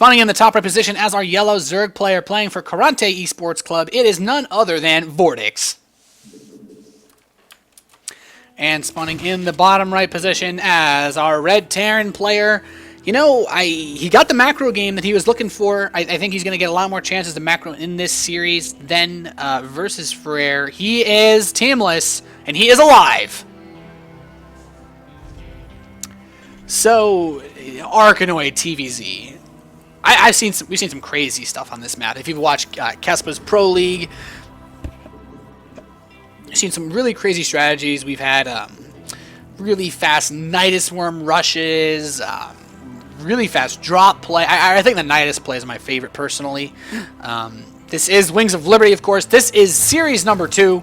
Spawning in the top right position as our yellow Zerg player playing for Karante Esports Club, it is none other than VortiX. And spawning in the bottom right position as our red Terran player. You know, he got the macro game that he was looking for. I think he's going to get a lot more chances to macro in this series than versus Frere. He is teamless, and he is aLive. So, Arkanoid TvZ. We've seen some crazy stuff on this map. If you've watched Kespa's Pro League, you've seen some really crazy strategies. We've had really fast Nidus Worm rushes, really fast drop play. I think the Nidus play is my favorite personally. This is Wings of Liberty, of course. This is series number 2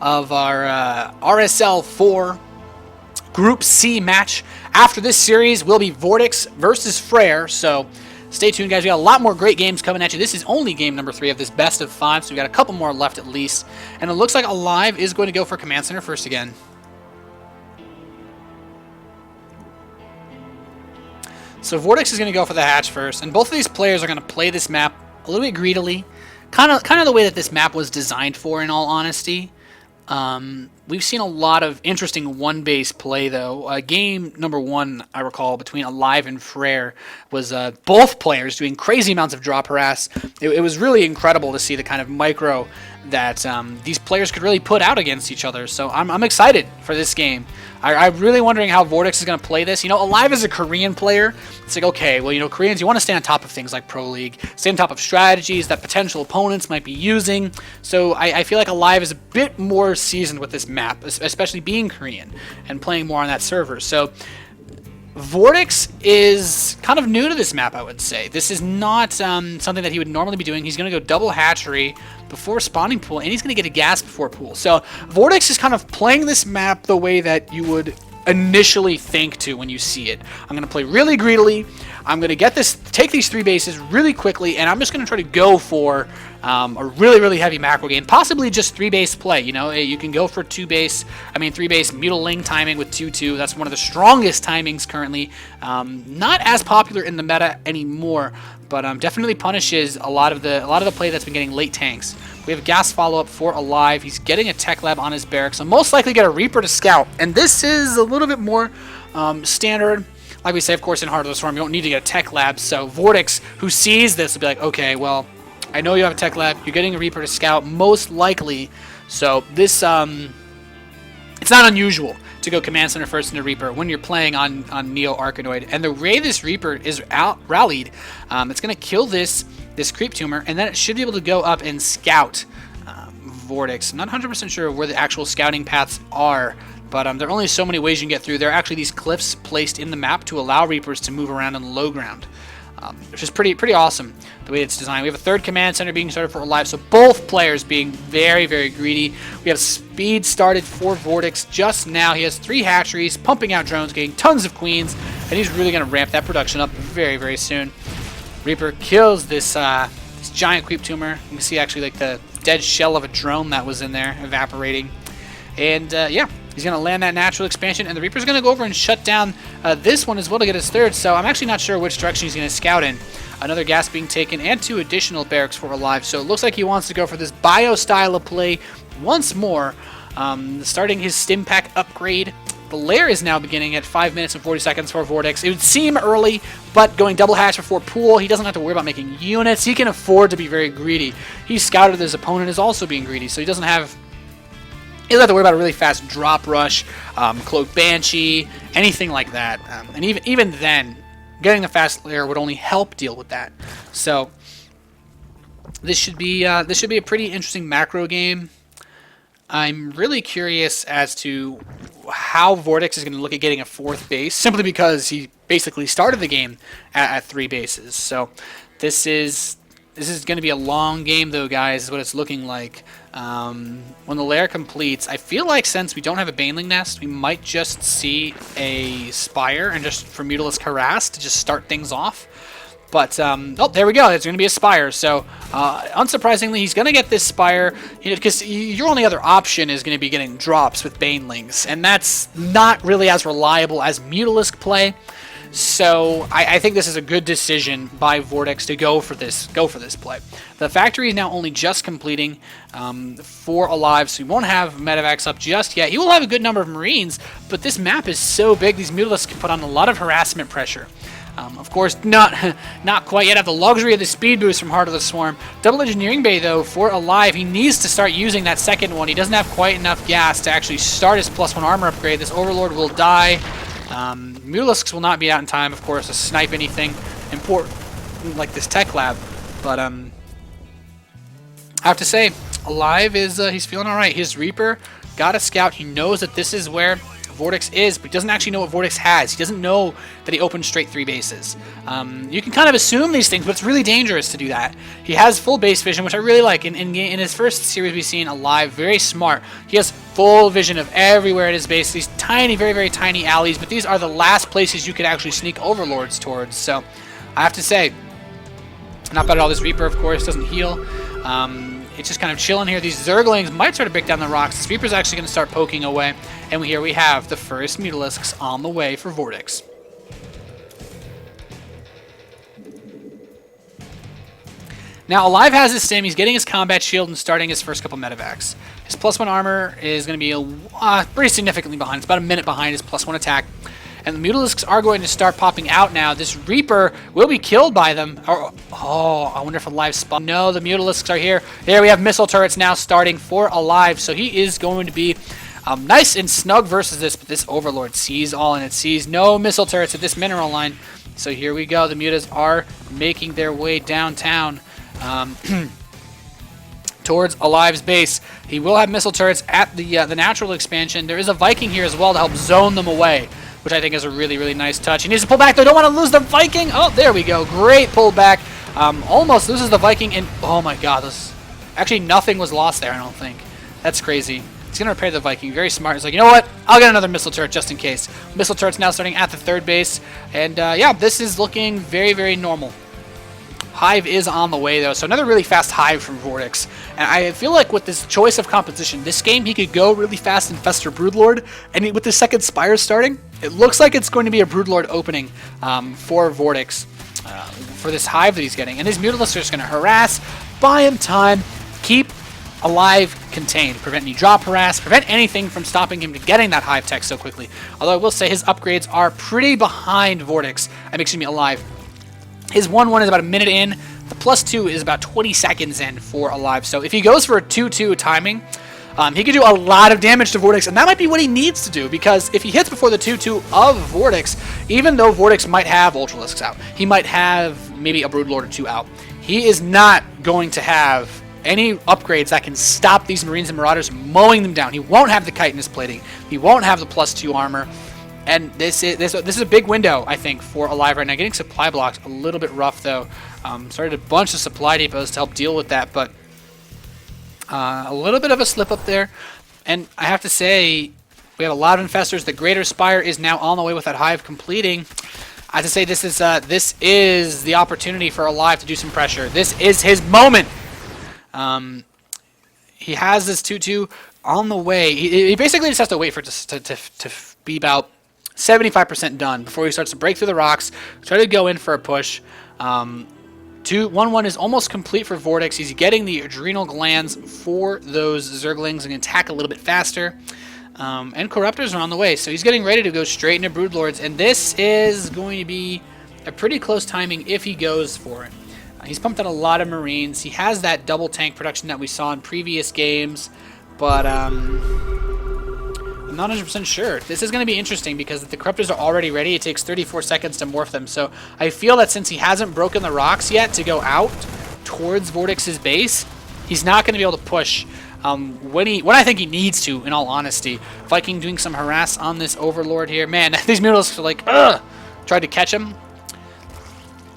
of our RSL 4 Group C match. After this series will be VortiX versus Frere, so stay tuned, guys. We got a lot more great games coming at you. This is only game number 3 of this best of 5, so we got a couple more left at least. And it looks like aLive is going to go for Command Center first again. So VortiX is going to go for the hatch first, and both of these players are going to play this map a little bit greedily, kind of the way that this map was designed for, in all honesty. We've seen a lot of interesting one-base play, though. Game number 1, I recall, between aLive and Frere was both players doing crazy amounts of drop harass. It was really incredible to see the kind of micro that these players could really put out against each other. So I'm excited for this game. I'm really wondering how VortiX is going to play this. You know, aLive is a Korean player. It's like, okay, well, you know, Koreans, you want to stay on top of things like Pro League, stay on top of strategies that potential opponents might be using. So I feel like aLive is a bit more seasoned with this map, especially being Korean and playing more on that server. So VortiX is kind of new to this map, I would say. This is not something that he would normally be doing. He's going to go double hatchery before spawning pool, and he's going to get a gas before pool. So VortiX is kind of playing this map the way that you would initially think to when you see it. I'm going to play really greedily. I'm going to take these 3 bases really quickly, and I'm just going to try to go for a really, really heavy macro game, possibly just 3-base play. You know, you can go for 3-base Mutiling timing with 2-2. That's one of the strongest timings currently. Not as popular in the meta anymore, but definitely punishes a lot of the play that's been getting late tanks. We have a gas follow-up for aLive. He's getting a tech lab on his barracks. So most likely get a Reaper to scout, and this is a little bit more standard. Like we say, of course, in Heart of the Storm, you don't need to get a tech lab. So VortiX, who sees this, will be like, okay, well, I know you have a tech lab. You're getting a Reaper to scout, most likely. So this, it's not unusual to go Command Center first into Reaper when you're playing on Neo Arkanoid. And the way this Reaper is rallied, it's going to kill this creep tumor, and then it should be able to go up and scout VortiX. I'm not 100% sure where the actual scouting paths are, but there are only so many ways you can get through. There are actually these cliffs placed in the map to allow Reapers to move around on the low ground, which is pretty awesome the way it's designed. We have a 3rd Command Center being started for aLive, so both players being very, very greedy. We have speed started for VortiX just now. He has 3 hatcheries, pumping out drones, getting tons of queens, and he's really going to ramp that production up very, very soon. Reaper kills this giant creep tumor. You can see actually like the dead shell of a drone that was in there evaporating. And yeah, he's going to land that natural expansion, and the Reaper's going to go over and shut down this one as well to get his 3rd, so I'm actually not sure which direction he's going to scout in. Another gas being taken, and 2 additional barracks for aLive, so it looks like he wants to go for this bio style of play once more, starting his stim pack upgrade. The lair is now beginning at 5 minutes and 40 seconds for VortiX. It would seem early, but going double hatch before pool, he doesn't have to worry about making units. He can afford to be very greedy. He's scouted his opponent is also being greedy, so he doesn't have to worry about a really fast drop rush, cloak banshee, anything like that. And even then, getting the fast lair would only help deal with that. So this should be a pretty interesting macro game. I'm really curious as to how VortiX is going to look at getting a 4th base, simply because he basically started the game at 3 bases. So this is going to be a long game, though, guys, is what it's looking like. When the lair completes, I feel like since we don't have a Baneling Nest, we might just see a Spire and just for Mutalisk Harass to just start things off. But, oh, there we go. It's going to be a Spire. So, unsurprisingly, he's going to get this Spire, because your only other option is going to be getting drops with Banelings, and that's not really as reliable as Mutalisk play. So I think this is a good decision by VortiX to go for this play. The factory is now only just completing for aLive, so he won't have medevacs up just yet. He will have a good number of Marines, but this map is so big, these Mutalisks can put on a lot of harassment pressure. Of course, not quite yet have the luxury of the speed boost from Heart of the Swarm. Double Engineering Bay, though, for aLive, he needs to start using that second one. He doesn't have quite enough gas to actually start his +1 armor upgrade. This Overlord will die. Mutalisks will not be out in time, of course, to snipe anything important like this tech lab. But I have to say, aLive is he's feeling all right. His Reaper got a scout. He knows that this is where VortiX is, but he doesn't actually know what VortiX has. He doesn't know that he opened straight 3 bases. You can kind of assume these things, but it's really dangerous to do that. He has full base vision, which I really like. In his first series, we've seen aLive, very smart. He has full vision of everywhere at his base. These tiny, very, very tiny alleys, but these are the last places you could actually sneak Overlords towards. So I have to say, not bad at all. This Reaper, of course, doesn't heal. It's just kind of chilling here. These Zerglings might start to break down the rocks. This Reaper's actually going to start poking away. And here we have the first Mutalisks on the way for VortiX. Now, aLive has his sim. He's getting his combat shield and starting his first couple medevacs. His +1 armor is going to be pretty significantly behind. It's about a minute behind his +1 attack. And the Mutalisks are going to start popping out now. This Reaper will be killed by them. Oh, I wonder if aLive spawn. No, the Mutalisks are here. There we have missile turrets now starting for aLive. So he is going to be nice and snug versus this. But this Overlord sees all, and it sees no missile turrets at this mineral line. So here we go. The Mutas are making their way downtown towards aLive's base. He will have missile turrets at the natural expansion. There is a Viking here as well to help zone them away, which I think is a really, really nice touch. He needs to pull back, though. Don't want to lose the Viking. Oh, there we go. Great pullback. Almost loses the Viking. And oh, my God. Actually, nothing was lost there, I don't think. That's crazy. He's going to repair the Viking. Very smart. He's like, you know what? I'll get another missile turret just in case. Missile turret's now starting at the 3rd base. And, yeah, this is looking very, very normal. Hive is on the way, though, so another really fast Hive from VortiX. And I feel like with this choice of composition, this game he could go really fast and Fester Broodlord, and with the 2nd Spire starting, it looks like it's going to be a Broodlord opening for VortiX for this Hive that he's getting. And his Mutalisks are just going to harass, buy him time, keep aLive contained, prevent any drop harass, prevent anything from stopping him to getting that Hive tech so quickly. Although I will say his upgrades are pretty behind VortiX. Excuse me, aLive. His 1-1 is about a minute in. The +2 is about 20 seconds in for aLive. So if he goes for a 2-2 timing, he could do a lot of damage to VortiX, and that might be what he needs to do, because if he hits before the 2-2 of VortiX, even though VortiX might have Ultralisks out, he might have maybe a Broodlord or 2 out, he is not going to have any upgrades that can stop these Marines and Marauders mowing them down. He won't have the chitinous plating. He won't have the +2 armor. And this is a big window, I think, for aLive right now. Getting supply blocks a little bit rough, though. Started a bunch of supply depots to help deal with that, but a little bit of a slip up there. And I have to say, we have a lot of infestors. The Greater Spire is now on the way with that Hive completing. I have to say, this is the opportunity for aLive to do some pressure. This is his moment. He has this 2-2 on the way. He basically just has to wait for it to be about 75% done before he starts to break through the rocks, try to go in for a push. 1-1 is almost complete for VortiX. He's getting the adrenal glands for those Zerglings and attack a little bit faster. And Corruptors are on the way, so he's getting ready to go straight into Broodlords, and this is going to be a pretty close timing if he goes for it. He's pumped out a lot of Marines. He has that double tank production that we saw in previous games, but I'm not 100% sure. This is going to be interesting because if the Corruptors are already ready, it takes 34 seconds to morph them. So I feel that since he hasn't broken the rocks yet to go out towards VortiX's base, he's not going to be able to push when I think he needs to, in all honesty. Viking doing some harass on this Overlord here. Man, these Mutalisks are like, ugh! Tried to catch him.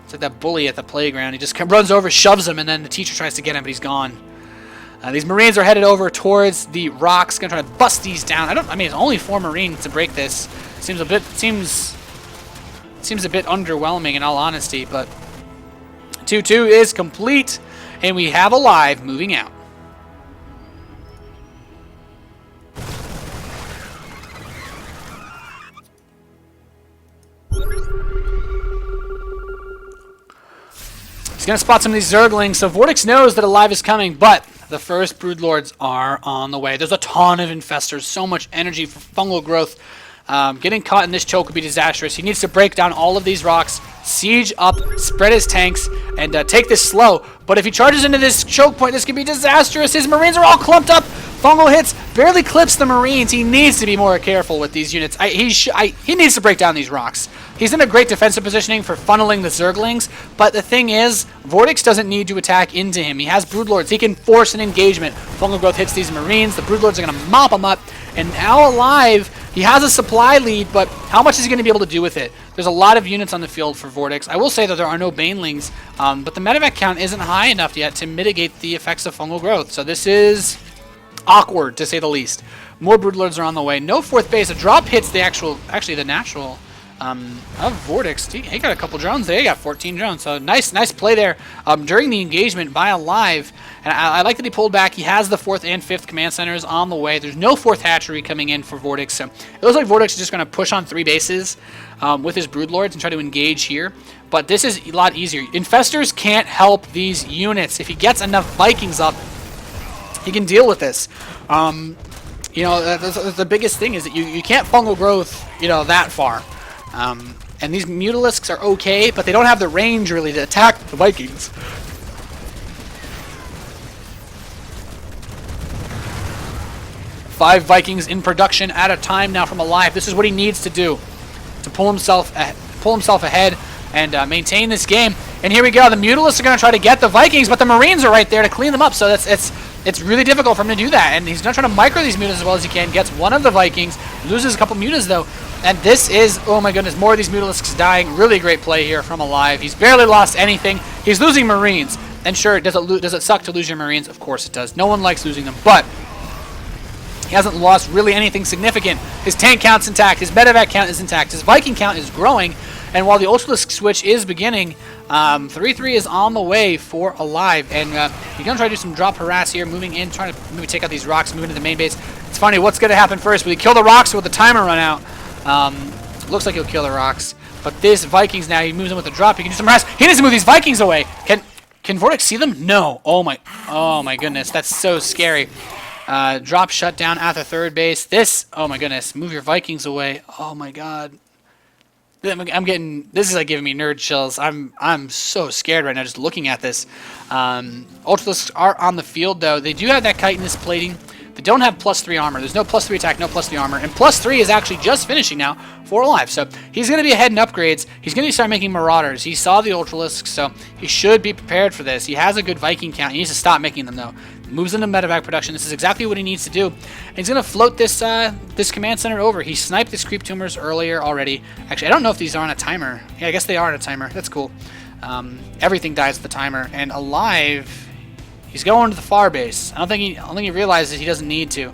It's like that bully at the playground. He just runs over, shoves him, and then the teacher tries to get him, but he's gone. These Marines are headed over towards the rocks, gonna try to bust these down. I mean, it's only 4 Marines to break this. Seems a bit underwhelming in all honesty, but 2-2 is complete, and we have aLive moving out. He's going to spot some of these Zerglings, so VortiX knows that aLive is coming, but the first Broodlords are on the way. There's a ton of Infestors, so much energy for fungal growth. Getting caught in this choke would be disastrous. He needs to break down all of these rocks, siege up, spread his tanks, and take this slow. But if he charges into this choke point, this could be disastrous. His Marines are all clumped up. Fungal hits barely clips the Marines. He needs to be more careful with these units. He needs to break down these rocks. He's in a great defensive positioning for funneling the Zerglings, but the thing is, VortiX doesn't need to attack into him. He has Broodlords. He can force an engagement. Fungal growth hits these Marines. The Broodlords are going to mop them up, and now aLive, he has a supply lead, but how much is he going to be able to do with it? There's a lot of units on the field for VortiX. I will say that there are no Banelings, but the medevac count isn't high enough yet to mitigate the effects of fungal growth, so this is awkward, to say the least. More Broodlords are on the way. No fourth base. A drop hits the the natural of VortiX. He got a couple drones there. He got 14 drones. So nice play there during the engagement by aLive. And I like that he pulled back. He has the 4th and 5th command centers on the way. There's no 4th hatchery coming in for VortiX. So it looks like VortiX is just going to push on 3 bases with his Broodlords and try to engage here. But this is a lot easier. Infestors can't help these units. If he gets enough Vikings up, he can deal with this. You know, the biggest thing is that you can't fungal growth, you know, that far. And these Mutalisks are okay, but they don't have the range really to attack the Vikings. Five Vikings in production at a time now from aLive. This is what he needs to do to pull himself ahead and maintain this game. And here we go. The Mutalisks are going to try to get the Vikings, but the Marines are right there to clean them up. So it's really difficult for him to do that. And he's going to try to micro these Mutas as well as he can. Gets one of the Vikings, loses a couple Mutas though. And this is, oh my goodness, more of these Mutalisks dying. Really great play here from aLive. He's barely lost anything. He's losing Marines. And sure, does it suck to lose your Marines? Of course it does. No one likes losing them, but he hasn't lost really anything significant. His tank count's intact. His medevac count is intact. His Viking count is growing. And while the Ultralisk switch is beginning, 3-3 is on the way for aLive. And he's going to try to do some drop harass here, moving in, trying to maybe take out these rocks, moving to the main base. It's funny, what's going to happen first? Will he kill the rocks or will the timer run out? Looks like he'll kill the rocks. But this Vikings now, he moves in with a drop. He can do some harass. He needs to move these Vikings away. Can VortiX see them? No. Oh my goodness, that's so scary. Drop shutdown at the 3rd base. This, oh my goodness, move your Vikings away. Oh my god. This is like giving me nerd chills. I'm so scared right now just looking at this. Ultralisks are on the field though. They do have that chitinous plating. They don't have +3 armor. There's no +3 attack, no +3 armor. And +3 is actually just finishing now for aLive. So he's going to be ahead in upgrades. He's going to start making Marauders. He saw the Ultralisks, so he should be prepared for this. He has a good Viking count. He needs to stop making them, though. Moves into medevac production. This is exactly what he needs to do. And he's going to float this this command center over. He sniped his creep tumors earlier already. Actually, I don't know if these are on a timer. Yeah, I guess they are on a timer. That's cool. Everything dies at the timer. And aLive, he's going to the far base. I don't think he realizes he doesn't need to.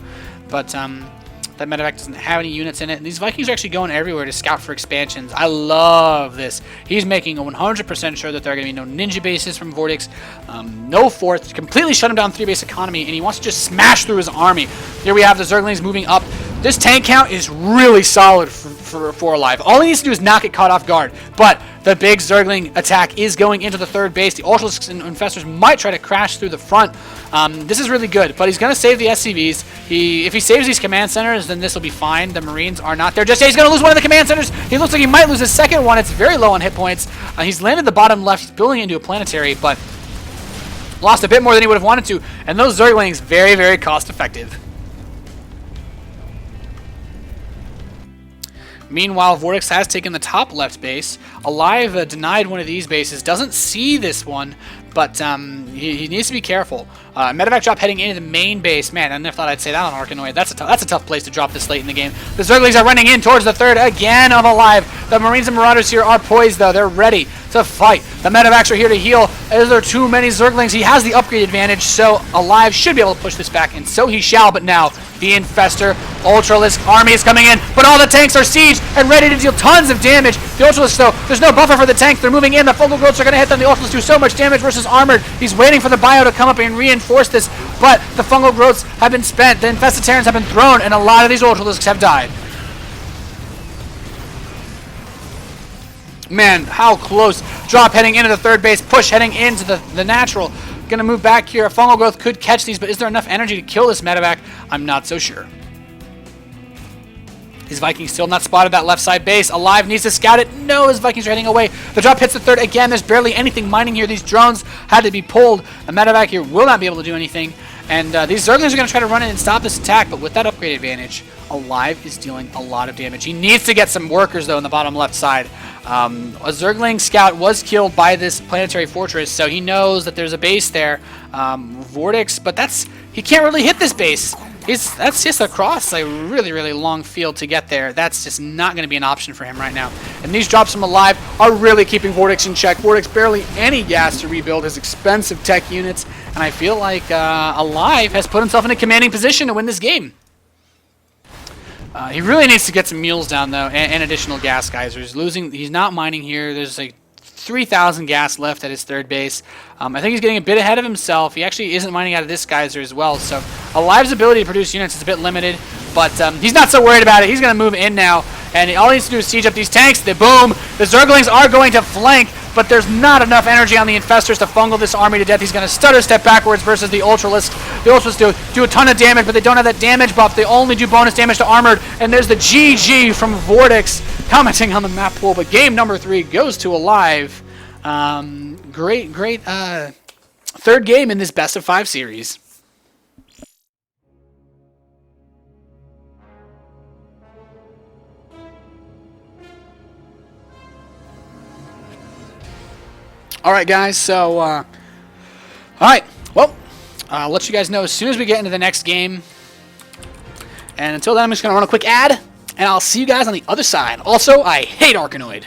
But that medevac doesn't have any units in it. And these Vikings are actually going everywhere to scout for expansions. I love this. He's making 100% sure that there are going to be no ninja bases from VortiX. No 4th. Completely shut him down 3-base economy. And he wants to just smash through his army. Here we have the Zerglings moving up. This tank count is really solid for aLive. All he needs to do is not get caught off guard. But the big Zergling attack is going into the 3rd base. The Ultralisks and Infestors might try to crash through the front. This is really good, but he's going to save the SCVs. If he saves these command centers, then this will be fine. The Marines are not there just yet. He's going to lose one of the command centers. He looks like he might lose his 2nd one. It's very low on hit points. He's landed the bottom left. He's building into a planetary, but lost a bit more than he would have wanted to. And those Zerglings, very, very cost effective. Meanwhile, VortiX has taken the top left base. aLive denied one of these bases. Doesn't see this one, but he needs to be careful. Medevac drop heading into the main base. Man, I never thought I'd say that on Arkanoid. That's a tough place to drop this late in the game. The Zerglings are running in towards the 3rd again of aLive. The Marines and Marauders here are poised, though. They're ready to fight. The Medevacs are here to heal. Is there too many Zerglings? He has the upgrade advantage, so aLive should be able to push this back, and so he shall. But now, the Infestor Ultralisk army is coming in, but all the tanks are sieged and ready to deal tons of damage. The Ultralisk, though, there's no buffer for the tanks. They're moving in. The fungal growths are going to hit them. The Ultralisk do so much damage versus armored. He's waiting for the bio to come up and reinforce this, but the fungal growths have been spent. The Infested Terrans have been thrown, and a lot of these Ultralisks have died. Man, how close. Drop heading into the third base. Push heading into the natural. Gonna move back here. A fungal growth could catch these, but is there enough energy to kill this medevac? I'm not so sure. His Vikings still not spotted that left side base. aLive needs to scout it. No, his Vikings are heading away. The drop hits the third. Again, there's barely anything mining here. These drones had to be pulled. The medevac here will not be able to do anything. And these Zerglings are going to try to run in and stop this attack, but with that upgrade advantage, aLive is dealing a lot of damage. He needs to get some workers, though, in the bottom left side. A Zergling scout was killed by this planetary fortress, so he knows that there's a base there. VortiX, but he can't really hit this base. That's just across a really, really long field to get there. That's just not going to be an option for him right now. And these drops from aLive are really keeping VortiX in check. VortiX barely any gas to rebuild his expensive tech units, and I feel like aLive has put himself in a commanding position to win this game. He really needs to get some mules down, though, and additional gas geysers. He's not mining here. There's like 3,000 gas left at his third base. I think he's getting a bit ahead of himself. He actually isn't mining out of this geyser as well, so aLive's ability to produce units is a bit limited, but he's not so worried about it. He's going to move in now, and all he needs to do is siege up these tanks. Boom! The Zerglings are going to flank, but there's not enough energy on the Infestors to fungal this army to death. He's going to stutter step backwards versus the Ultralisks. The Ultralisks do a ton of damage, but they don't have that damage buff. They only do bonus damage to armored, and there's the GG from VortiX commenting on the map pool, but game number 3 goes to aLive. Great third game in this best of 5 series. Alright guys, so alright, well, I'll let you guys know as soon as we get into the next game. And until then, I'm just going to run a quick ad, and I'll see you guys on the other side. Also, I hate Arkanoid.